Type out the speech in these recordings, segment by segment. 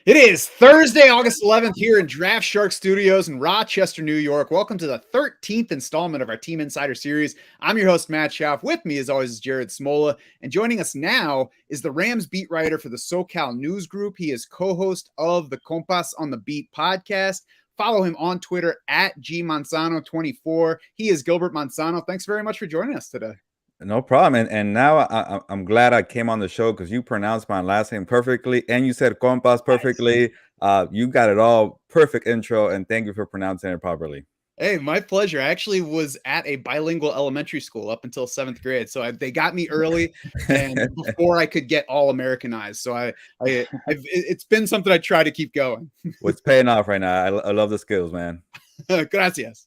It is Thursday, August 11th here in Draft Shark Studios in Rochester, New York. Welcome to the 13th installment of our Team Insider Series. I'm your host, Matt Schauf. With me, as always, is Jared Smola. And joining us now is the Rams beat writer for the SoCal News Group. He is co-host of the Compas on the Beat podcast. Follow him on Twitter at gmanzano24. He is Gilbert Manzano. Thanks very much for joining us today. No problem. And now I'm glad I came on the show because you pronounced my last name perfectly and you said compas perfectly. You got it all. Perfect intro. And thank you for pronouncing it properly. Hey, my pleasure. I actually was at a bilingual elementary school up until 7th grade. So they got me early and before I could get all Americanized. So it's been something I try to keep going. What's paying off right now? I love the skills, man. Gracias.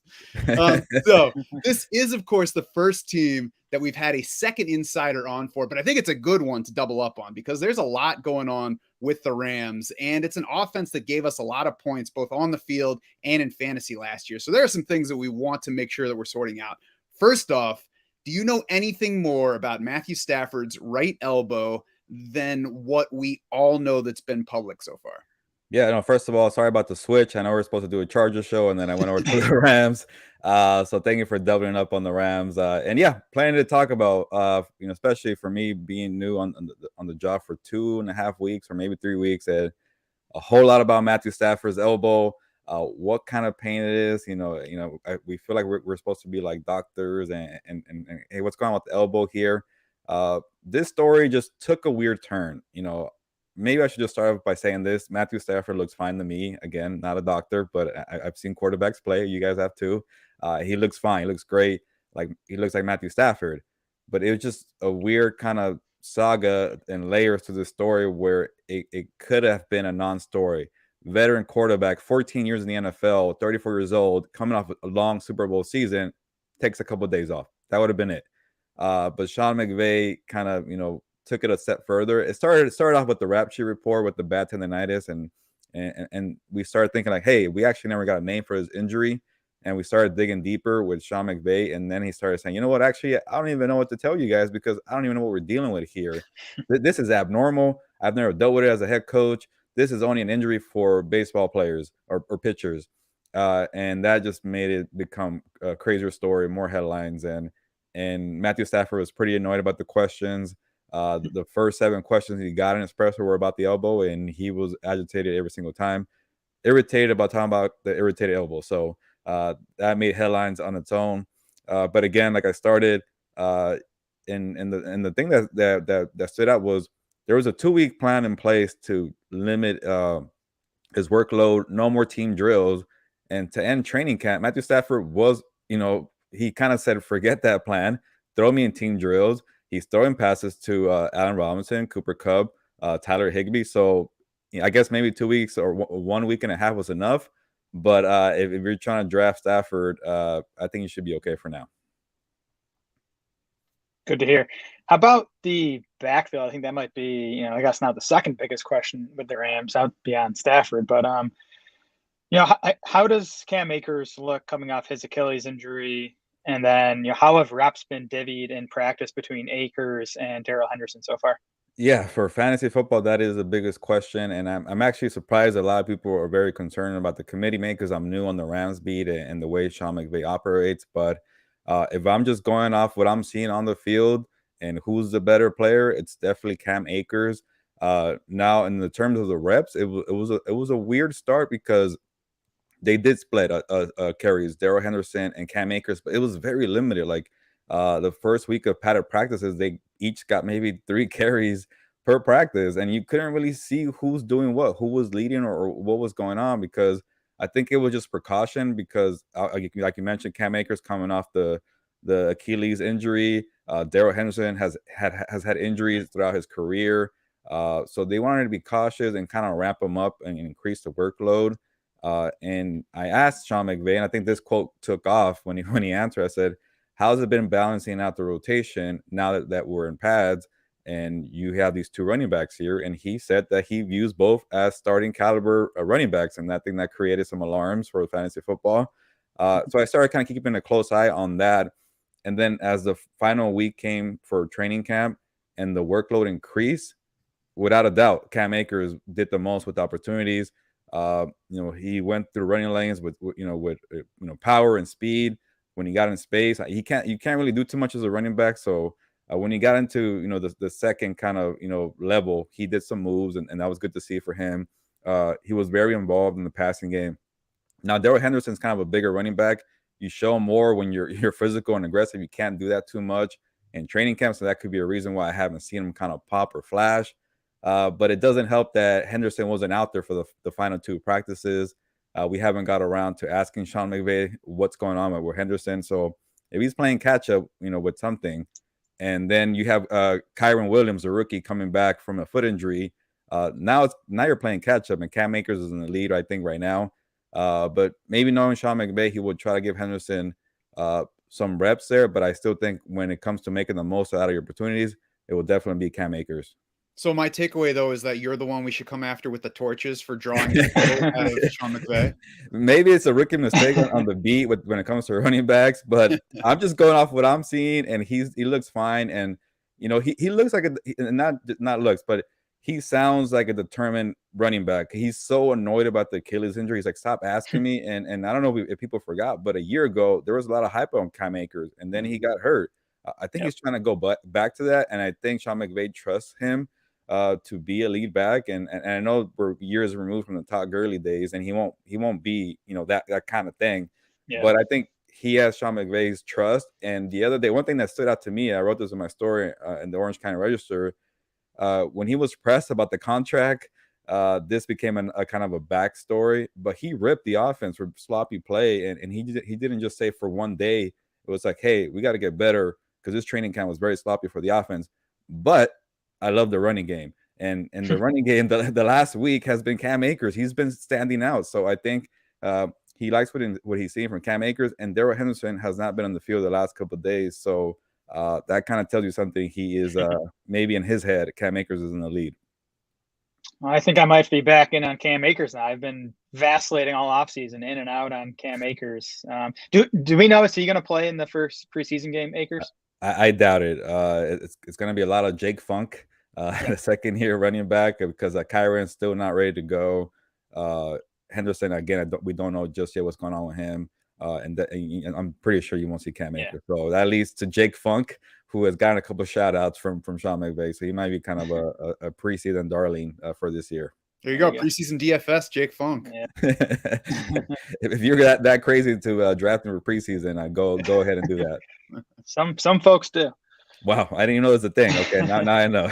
So this is, of course, the first team that we've had a second insider on for, but I think it's a good one to double up on because there's a lot going on with the Rams, and it's an offense that gave us a lot of points both on the field and in fantasy last year. So there are some things that we want to make sure that we're sorting out. First off, do you know anything more about Matthew Stafford's right elbow than what we all know that's been public so far? Yeah, no, first of all, sorry about the switch. I know we're supposed to do a Chargers show, and then I went over to the Rams. So thank you for doubling up on the Rams. And yeah, planning to talk about, especially for me being new on the job for 2.5 weeks or maybe 3 weeks, and a whole lot about Matthew Stafford's elbow, what kind of pain it is. We feel like we're supposed to be like doctors, and hey, what's going on with the elbow here? This story just took a weird turn. Maybe I should just start off by saying this. Matthew Stafford looks fine to me. Again, not a doctor, but I've seen quarterbacks play. You guys have too. He looks fine. He looks great. Like he looks like Matthew Stafford. But it was just a weird kind of saga and layers to the story where it could have been a non-story. Veteran quarterback, 14 years in the NFL, 34 years old, coming off a long Super Bowl season, takes a couple of days off. That would have been it. But Sean McVay kind of, took it a step further. It started off with the rap sheet report with the bad tendonitis, and we started thinking like, hey, we actually never got a name for his injury, and we started digging deeper with Sean McVay, and then he started saying, you know what, actually, I don't even know what to tell you guys because I don't even know what we're dealing with here. This is abnormal. I've never dealt with it as a head coach. This is only an injury for baseball players or pitchers, and that just made it become a crazier story, more headlines, and Matthew Stafford was pretty annoyed about the questions. The first 7 questions he got in his presser were about the elbow, and he was agitated every single time. Irritated about talking about the irritated elbow. So that made headlines on its own. But again, like I started, and the thing that stood out was there was a 2-week plan in place to limit his workload, no more team drills, and to end training camp. Matthew Stafford was, he kind of said, forget that plan, throw me in team drills. He's throwing passes to Allen Robinson, Cooper Kupp, Tyler Higbee. So I guess maybe 2 weeks or 1 week and a half was enough. But if you're trying to draft Stafford, I think you should be okay for now. Good to hear. How about the backfield? I think that might be, I guess not the second biggest question with the Rams out beyond Stafford. But, how does Cam Akers look coming off his Achilles injury? And then, how have reps been divvied in practice between Akers and Darrell Henderson so far? Yeah, for fantasy football, that is the biggest question, and I'm actually surprised a lot of people are very concerned about the committee man because I'm new on the Rams beat and the way Sean McVay operates. But if I'm just going off what I'm seeing on the field and who's the better player, it's definitely Cam Akers. Now, in the terms of the reps, it was a weird start because they did split carries, Darrell Henderson and Cam Akers, but it was very limited. Like the first week of padded practices, they each got maybe 3 carries per practice, and you couldn't really see who's doing what, who was leading or what was going on because I think it was just precaution because, like you mentioned, Cam Akers coming off the Achilles injury. Darrell Henderson has had injuries throughout his career, so they wanted to be cautious and kind of ramp him up and increase the workload. And I asked Sean McVay, and I think this quote took off when he answered. I said, how's it been balancing out the rotation now that we're in pads and you have these 2 running backs here? And he said that he views both as starting caliber running backs, and I think that created some alarms for fantasy football. So I started kind of keeping a close eye on that. And then as the final week came for training camp and the workload increased, without a doubt, Cam Akers did the most with opportunities. He went through running lanes with power and speed. When he got in space, you can't really do too much as a running back. So when he got into the second kind of level, he did some moves, and that was good to see for him. He was very involved in the passing game. Now, Darrell Henderson's kind of a bigger running back. You show more when you're physical and aggressive. You can't do that too much in training camp, so that could be a reason why I haven't seen him kind of pop or flash. But it doesn't help that Henderson wasn't out there for the final 2 practices. We haven't got around to asking Sean McVay what's going on with Henderson. So if he's playing catch up, with something, and then you have Kyron Williams, a rookie, coming back from a foot injury. Now you're playing catch up, and Cam Akers is in the lead, I think, right now. But maybe knowing Sean McVay, he would try to give Henderson some reps there. But I still think when it comes to making the most out of your opportunities, it will definitely be Cam Akers. So my takeaway, though, is that you're the one we should come after with the torches for drawing the out of Sean McVay. Maybe it's a rookie mistake on the beat when it comes to running backs, but I'm just going off what I'm seeing, and he looks fine, and he looks like not looks, but he sounds like a determined running back. He's so annoyed about the Achilles injury. He's like, stop asking me. And I don't know if people forgot, but a year ago there was a lot of hype on Cam Akers, and then he got hurt. I think he's trying to go back to that, and I think Sean McVay trusts him to be a lead back, and I know we're years removed from the Todd Gurley days, and he won't be that kind of thing. Yeah. But I think he has Sean McVay's trust. And the other day, one thing that stood out to me, I wrote this in my story in the Orange County Register, when he was pressed about the contract, this became a kind of a backstory. But he ripped the offense for sloppy play, and he didn't just say for one day. It was like, hey, we got to get better because this training camp was very sloppy for the offense. But I love the running game, and the running game the last week has been Cam Akers. He's been standing out, so I think he likes what he's seeing from Cam Akers. And Darrell Henderson has not been on the field the last couple of days, so that kind of tells you something. He is maybe in his head, Cam Akers is in the lead. I think I might be back in on Cam Akers now. I've been vacillating all offseason, in and out on Cam Akers. Do we know, is he going to play in the first preseason game, Akers? I doubt it. It's going to be a lot of Jake Funk, the second year running back, because Kyron's still not ready to go. Henderson, again, we don't know just yet what's going on with him. And I'm pretty sure you won't see Cam Akers. So that leads to Jake Funk, who has gotten a couple of shout outs from Sean McVay. So he might be kind of a preseason darling for this year. There you go. Preseason DFS, Jake Funk. Yeah. If you're that crazy to draft him for preseason, I go ahead and do that. Some folks do. Wow, I didn't even know it was a thing. Okay, now I know.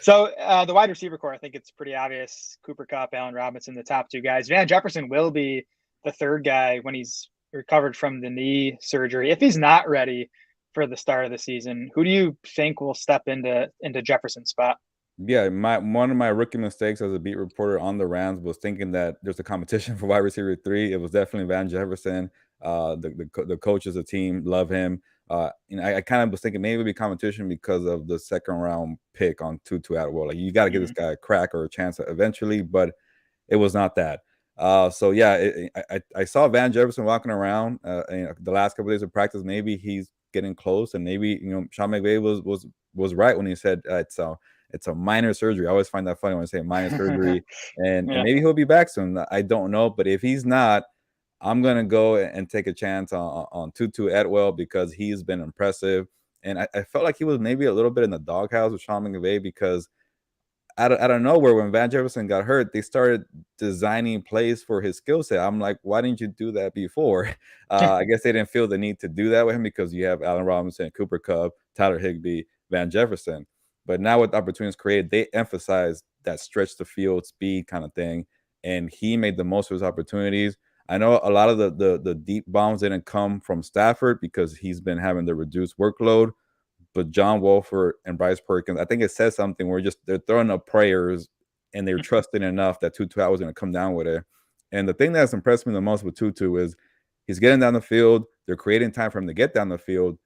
So the wide receiver core, I think it's pretty obvious. Cooper Kupp, Allen Robinson, the top 2 guys. Van Jefferson will be the 3rd guy when he's recovered from the knee surgery. If he's not ready for the start of the season, who do you think will step into Jefferson's spot? Yeah, one of my rookie mistakes as a beat reporter on the Rams was thinking that there's a competition for wide receiver 3. It was definitely Van Jefferson. The coaches, the team love him. I kind of was thinking maybe it'd be competition because of the 2nd round pick on Tutu Atwell. Like, you got to give this guy a crack or a chance eventually, but it was not that. So yeah, I saw Van Jefferson walking around the last couple of days of practice. Maybe he's getting close, and maybe Sean McVay was right when he said it's a minor surgery. I always find that funny when I say minor surgery, and maybe he'll be back soon. I don't know, but if he's not, I'm gonna go and take a chance on Tutu Atwell because he's been impressive, and I felt like he was maybe a little bit in the doghouse with Sean McVay because out of nowhere, when Van Jefferson got hurt, they started designing plays for his skill set. I'm like, why didn't you do that before? I guess they didn't feel the need to do that with him because you have Allen Robinson, Cooper Kupp, Tyler Higbee, Van Jefferson. But now with opportunities created, they emphasize that stretch the field speed kind of thing, and he made the most of his opportunities. I know a lot of the deep bombs didn't come from Stafford because he's been having the reduced workload. But John Wolford and Bryce Perkins, I think it says something where they're throwing up prayers and they're trusting enough that Tutu was going to come down with it. And the thing that's impressed me the most with Tutu is he's getting down the field. They're creating time for him to get down the field.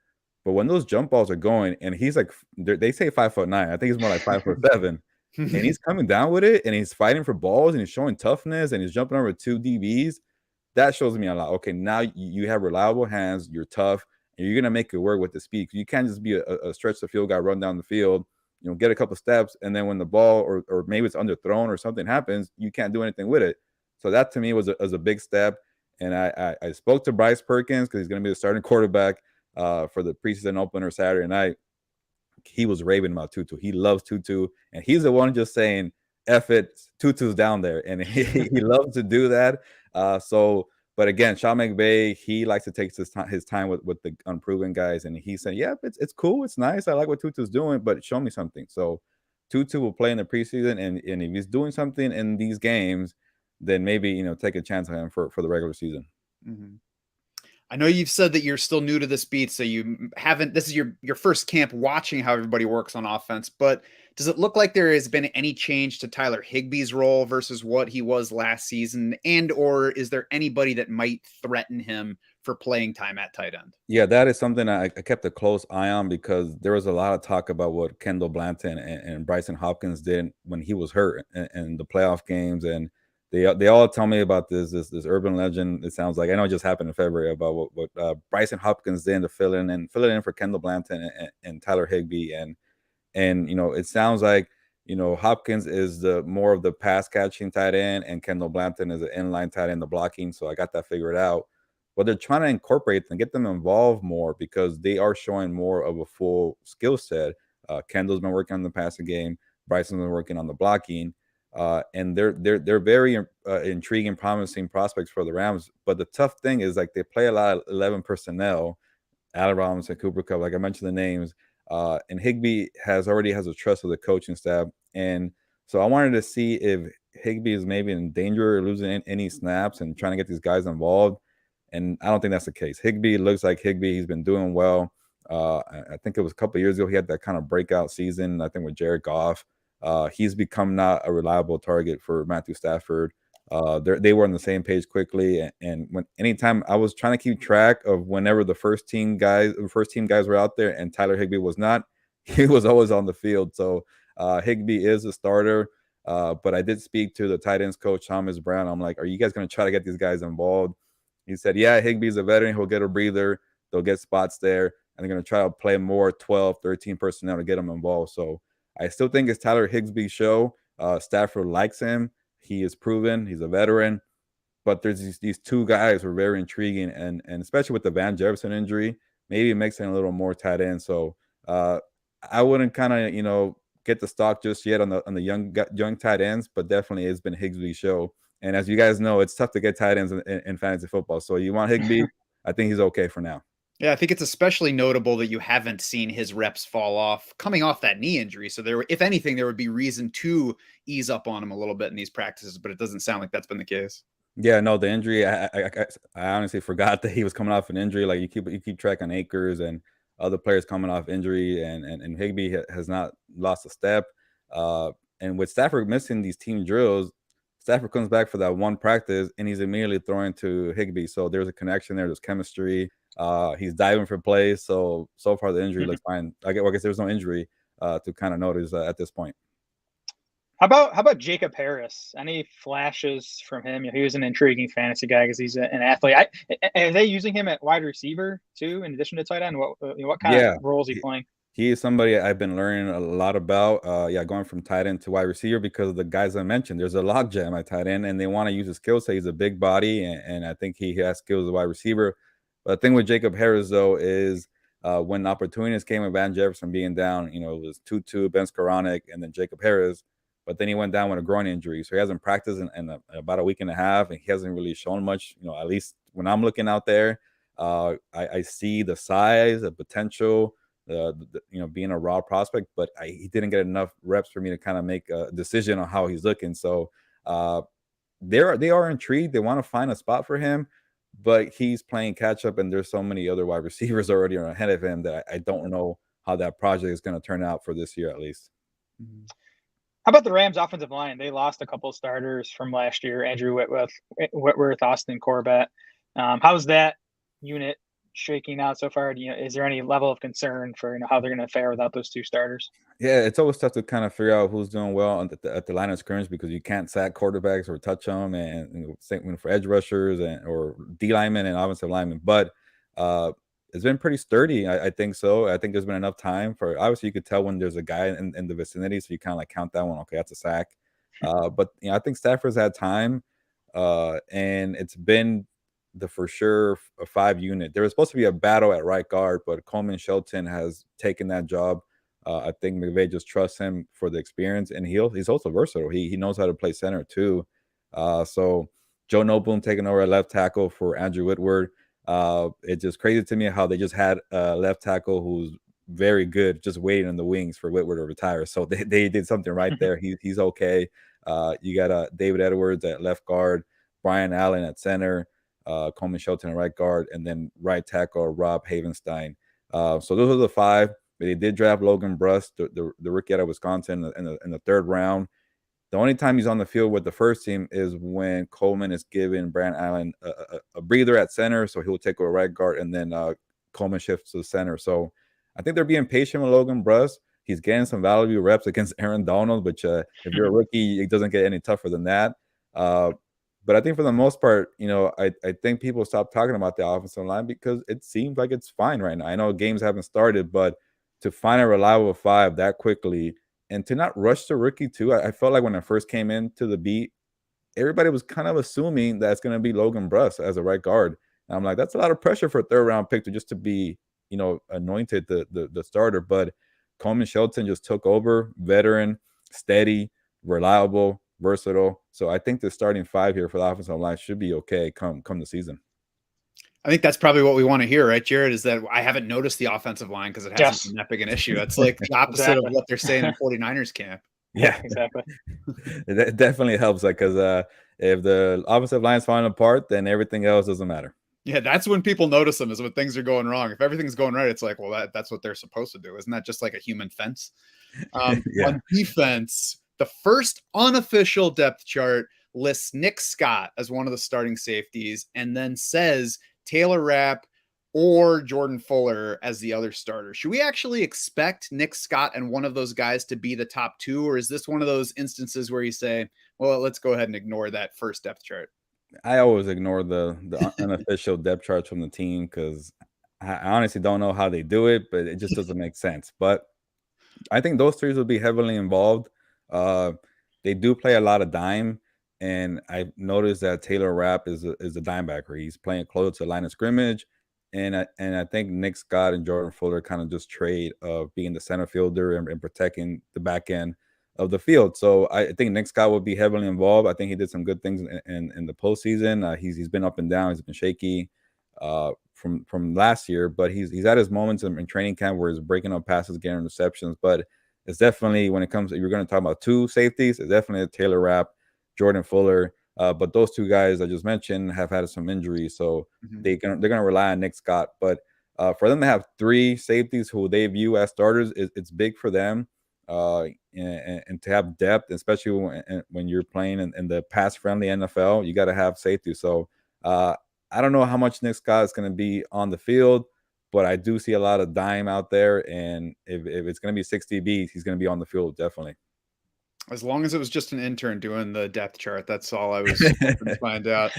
But when those jump balls are going, and he's like, they say 5'9", I think he's more like 5'7", and he's coming down with it, and he's fighting for balls, and he's showing toughness, and he's jumping over 2 DBs. That shows me a lot. Okay, now you have reliable hands. You're tough. You're going to make it work with the speed. You can't just be a stretch the field guy, run down the field. get a couple steps, and then when the ball or maybe it's underthrown or something happens, you can't do anything with it. So that to me was a big step. And I spoke to Bryce Perkins because he's going to be the starting quarterback for the preseason opener Saturday night. He was raving about Tutu. He loves Tutu, and he's the one just saying, "F it, Tutu's down there," and he loves to do that. But again, Sean McVay, he likes to take his time with the unproven guys, and he said, "Yeah, it's cool, it's nice. I like what Tutu's doing, but show me something." So Tutu will play in the preseason, and if he's doing something in these games, then maybe take a chance on him for the regular season. Mm-hmm. I know you've said that you're still new to this beat, so you haven't. This is your first camp watching how everybody works on offense. But does it look like there has been any change to Tyler Higbee's role versus what he was last season, or is there anybody that might threaten him for playing time at tight end? Yeah, that is something I kept a close eye on because there was a lot of talk about what Kendall Blanton and Bryson Hopkins did when he was hurt in the playoff games, and they all tell me about this urban legend. It sounds like, I know it just happened in February, about what Bryson Hopkins did to fill it in for Kendall Blanton and Tyler Higbee, and it sounds like Hopkins is the more of the pass catching tight end, and Kendall Blanton is an inline tight end, the blocking. So I got that figured out. But they're trying to incorporate and get them involved more because they are showing more of a full skill set. Kendall's been working on the passing game. Bryson's been working on the blocking. And they're very intriguing, promising prospects for the Rams. But the tough thing is, like, they play a lot of 11 personnel, Allen Robinson, Cooper Kupp, like I mentioned the names. And Higbee already has a trust of the coaching staff. And so I wanted to see if Higbee is maybe in danger of losing any snaps and trying to get these guys involved. And I don't think that's the case. Higbee looks like Higbee. He's been doing well. I think it was a couple of years ago he had that kind of breakout season, I think, with Jared Goff. He's become not a reliable target for Matthew Stafford. They were on the same page quickly, and anytime I was trying to keep track of whenever the first team guys were out there and Tyler Higbee was not, he was always on the field. So Higbee is a starter, but I did speak to the tight ends coach, Thomas Brown. I'm like, are you guys going to try to get these guys involved? He said, yeah, Higbee's a veteran. He'll get a breather. They'll get spots there, and they're going to try to play more 12, 13 personnel to get them involved. So I still think it's Tyler Higbee's show. Stafford likes him. He is proven. He's a veteran. But there's these two guys who are very intriguing, and especially with the Van Jefferson injury, maybe it makes him a little more tight end. So I wouldn't kind of, get the stock just yet on the young tight ends, but definitely it's been Higbee's show. And as you guys know, it's tough to get tight ends in fantasy football. So you want Higbee, I think he's okay for now. Yeah, I think it's especially notable that you haven't seen his reps fall off coming off that knee injury. So if anything, there would be reason to ease up on him a little bit in these practices, but it doesn't sound like that's been the case. Yeah, no, the injury, I honestly forgot that he was coming off an injury. Like, you keep track on Akers and other players coming off injury, and Higbee has not lost a step. And with Stafford missing these team drills, Stafford comes back for that one practice, and he's immediately throwing to Higbee. So there's a connection there. There's chemistry. He's diving for plays. So far the injury looks fine. I guess there's no injury to kind of notice at this point. How about Jacob Harris? Any flashes from him? He was an intriguing fantasy guy because he's an athlete. Are they using him at wide receiver too, in addition to tight end? What kind of role is he playing? He is somebody I've been learning a lot about. Going from tight end to wide receiver, because of the guys I mentioned. There's a logjam at tight end, and they want to use his skill set. He's a big body, and I think he has skills as a wide receiver. But the thing with Jacob Harris, though, is when opportunities came with Van Jefferson being down, it was Tutu, Ben Skoranek, and then Jacob Harris. But then he went down with a groin injury. So he hasn't practiced in about a week and a half, and he hasn't really shown much. At least when I'm looking out there, I see the size, the potential, being a raw prospect, but he didn't get enough reps for me to kind of make a decision on how he's looking. So they are intrigued. They want to find a spot for him, but he's playing catch up, and there's so many other wide receivers already ahead of him that I don't know how that project is going to turn out for this year, at least. How about the Rams offensive line? They lost a couple of starters from last year, Andrew Whitworth, Austin Corbett. How's that unit shaking out so far? Is there any level of concern for how they're going to fare without those two starters? Yeah, it's always tough to kind of figure out who's doing well at the line of scrimmage, because you can't sack quarterbacks or touch them, and same for edge rushers or D linemen and offensive linemen. But it's been pretty sturdy. I think so. I think there's been enough time for, obviously you could tell when there's a guy in the vicinity, so you kind of like count that one. Okay, that's a sack. But I think Stafford's had time, and it's been the for sure a 5 unit. There was supposed to be a battle at right guard, but Coleman Shelton has taken that job. I think McVay just trusts him for the experience, and he's also versatile. He knows how to play center too. So Joe Noteboom taking over at left tackle for Andrew Whitworth. It's just crazy to me how they just had a left tackle who's very good, just waiting in the wings for Whitworth to retire. So they did something right there. He's okay. You got David Edwards at left guard, Brian Allen at center, Coleman Shelton at right guard, and then right tackle Rob Havenstein. So those are the 5. But they did draft Logan Bruss, the rookie out of Wisconsin, in the 3rd round. The only time he's on the field with the first team is when Coleman is giving Brian Allen a breather at center, so he'll take over right guard, and then Coleman shifts to the center. So I think they're being patient with Logan Bruss. He's getting some valuable reps against Aaron Donald, which if you're a rookie, it doesn't get any tougher than that. But I think for the most part, I think people stop talking about the offensive line because it seems like it's fine right now. I know games haven't started, but to find a reliable 5 that quickly and to not rush the rookie too, I felt like when I first came into the beat, everybody was kind of assuming that it's going to be Logan Bruss as a right guard. And I'm like, that's a lot of pressure for a 3rd round pick to just to be, anointed the starter. But Coleman Shelton just took over, veteran, steady, reliable, versatile. So I think the starting 5 here for the offensive line should be okay come the season. I think that's probably what we want to hear, right, Jared? Is that I haven't noticed the offensive line because it hasn't been that big an issue. That's like the opposite of what they're saying in 49ers camp. Yeah, exactly. It definitely helps, like, because if the offensive line's falling apart, then everything else doesn't matter. Yeah, that's when people notice them, is when things are going wrong. If everything's going right, it's like, well, that's what they're supposed to do. Isn't that just like a human fence? Yeah. On defense, the first unofficial depth chart lists Nick Scott as one of the starting safeties and then says Taylor Rapp or Jordan Fuller as the other starter. Should we actually expect Nick Scott and one of those guys to be the top 2, or is this one of those instances where you say, well, let's go ahead and ignore that first depth chart? I always ignore the unofficial depth charts from the team because I honestly don't know how they do it, but it just doesn't make sense. But I think those 3 will be heavily involved. They do play a lot of dime, and I've noticed that Taylor Rapp is a dime backer. He's playing close to the line of scrimmage, and I think Nick Scott and Jordan Fuller kind of just trade of being the center fielder and protecting the back end of the field. So I think Nick Scott will be heavily involved. I think he did some good things in the postseason. He's been up and down. He's been shaky from last year, but he's had his moments in training camp where he's breaking up passes, getting receptions. But it's definitely, when it comes to, you're going to talk about 2 safeties, it's definitely Taylor Rapp, Jordan Fuller. But those 2 guys I just mentioned have had some injuries, so they're going to rely on Nick Scott. But for them to have 3 safeties who they view as starters, it's big for them. And to have depth, especially when you're playing in the pass-friendly NFL, you got to have safety. So I don't know how much Nick Scott is going to be on the field, but I do see a lot of dime out there. And if it's going to be 60 DBs, he's going to be on the field, definitely. As long as it was just an intern doing the depth chart, that's all I was hoping to find out.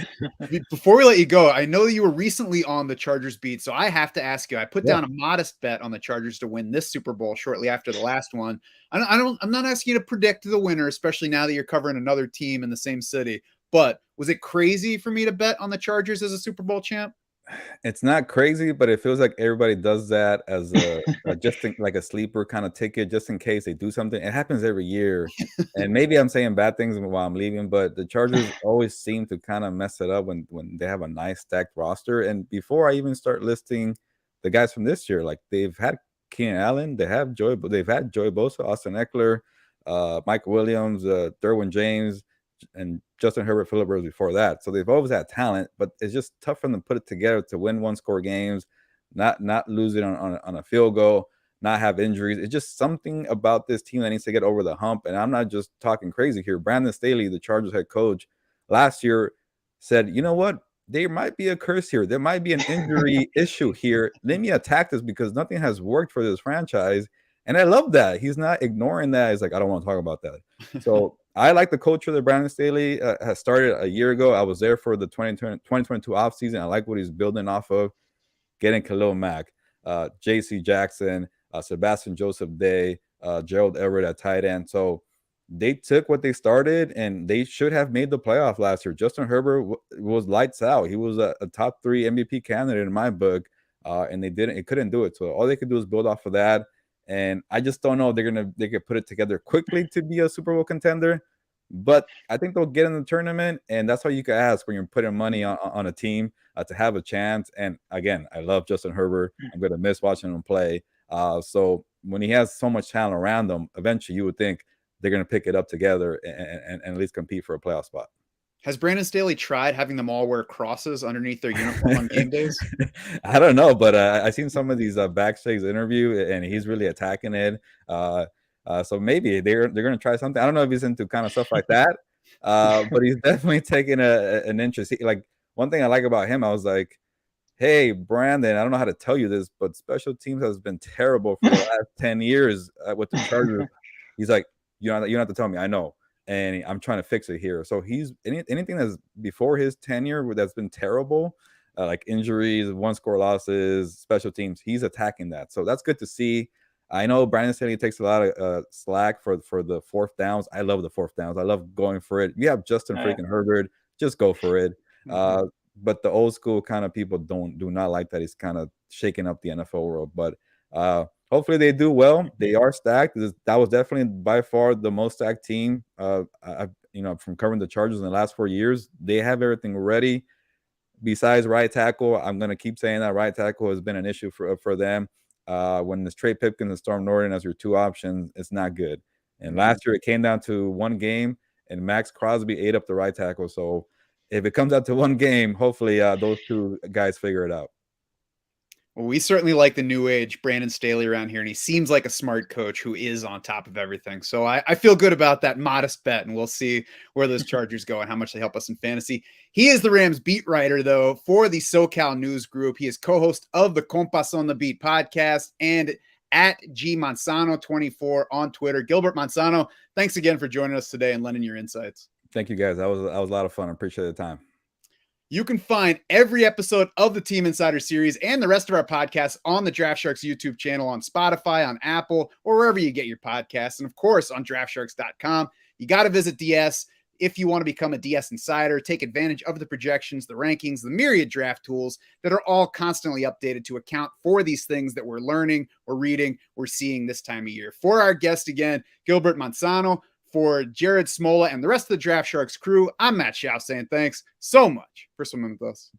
Before we let you go, I know that you were recently on the Chargers beat, so I have to ask you. I put down a modest bet on the Chargers to win this Super Bowl shortly after the last one. I'm not asking you to predict the winner, especially now that you're covering another team in the same city. But was it crazy for me to bet on the Chargers as a Super Bowl champ? It's not crazy, but it feels like everybody does that as like a sleeper kind of ticket, just in case they do something. It happens every year, and maybe I'm saying bad things while I'm leaving, but the Chargers always seem to kind of mess it up when they have a nice stacked roster. And before I even start listing the guys from this year, like they've had Keenan Allen, they've had Joey Bosa, Austin Eckler, Mike Williams, Derwin James, and Justin Herbert Phillips before that. So they've always had talent, but it's just tough for them to put it together to win 1-score games, not lose it on a field goal, not have injuries. It's just something about this team that needs to get over the hump. And I'm not just talking crazy here. Brandon Staley, the Chargers head coach, last year said, you know what? There might be a curse here. There might be an injury issue here. Let me attack this because nothing has worked for this franchise. And I love that. He's not ignoring that. He's like, I don't want to talk about that. So I like the culture that Brandon Staley has started a year ago. I was there for the 2022 offseason. I like what he's building off of, getting Khalil Mack. J.C. Jackson, Sebastian Joseph Day, Gerald Everett at tight end. So they took what they started, and they should have made the playoff last year. Justin Herbert was lights out. He was a top 3 MVP candidate in my book, and they couldn't do it. So all they could do is build off of that. And I just don't know if they could put it together quickly to be a Super Bowl contender. But I think they'll get in the tournament, and that's all you can ask when you're putting money on a team to have a chance. And again, I love Justin Herbert. I'm going to miss watching him play. So when he has so much talent around him, eventually you would think they're going to pick it up together and at least compete for a playoff spot. Has Brandon Staley tried having them all wear crosses underneath their uniform on game days? I don't know, but I've seen some of these backstage interview, and he's really attacking it. So maybe they're going to try something. I don't know if he's into kind of stuff like that, but he's definitely taking an interest. Like, one thing I like about him, I was like, hey, Brandon, I don't know how to tell you this, but special teams has been terrible for the last 10 years with the Chargers. He's like, you don't have to tell me. I know. And I'm trying to fix it here. So he's anything that's before his tenure that's been terrible, like injuries, 1-score losses, special teams, he's attacking that. So that's good to see. I know Brandon Staley takes a lot of slack for the 4th downs. I love the 4th downs. I love going for it. You have Justin freaking Herbert, just go for it. But the old school kind of people do not like that. He's kind of shaking up the NFL world. But hopefully they do well. They are stacked. That was definitely by far the most stacked team. From covering the Chargers in the last 4 years, they have everything ready. Besides right tackle, I'm going to keep saying that right tackle has been an issue for them. When it's Trey Pipkins and Storm Norton as your 2 options, it's not good. And last year it came down to one game, and Max Crosby ate up the right tackle. So if it comes out to one game, hopefully those 2 guys figure it out. Well, we certainly like the new age Brandon Staley around here, and he seems like a smart coach who is on top of everything. So I feel good about that modest bet, and we'll see where those Chargers go and how much they help us in fantasy. He is the Rams beat writer, though, for the SoCal News Group. He is co-host of the Compas on the Beat podcast and at GManzano24 on Twitter. Gilbert Manzano, thanks again for joining us today and lending your insights. Thank you, guys. That was a lot of fun. I appreciate the time. You can find every episode of the Team Insider series and the rest of our podcasts on the Draft Sharks YouTube channel, on Spotify, on Apple, or wherever you get your podcasts. And of course, on draftsharks.com. You got to visit DS if you want to become a DS Insider, take advantage of the projections, the rankings, the myriad draft tools that are all constantly updated to account for these things that we're learning, we're reading, we're seeing this time of year. For our guest again, Gilbert Manzano, for Jared Smola and the rest of the Draft Sharks crew, I'm Matt Schauf saying thanks so much for swimming with us.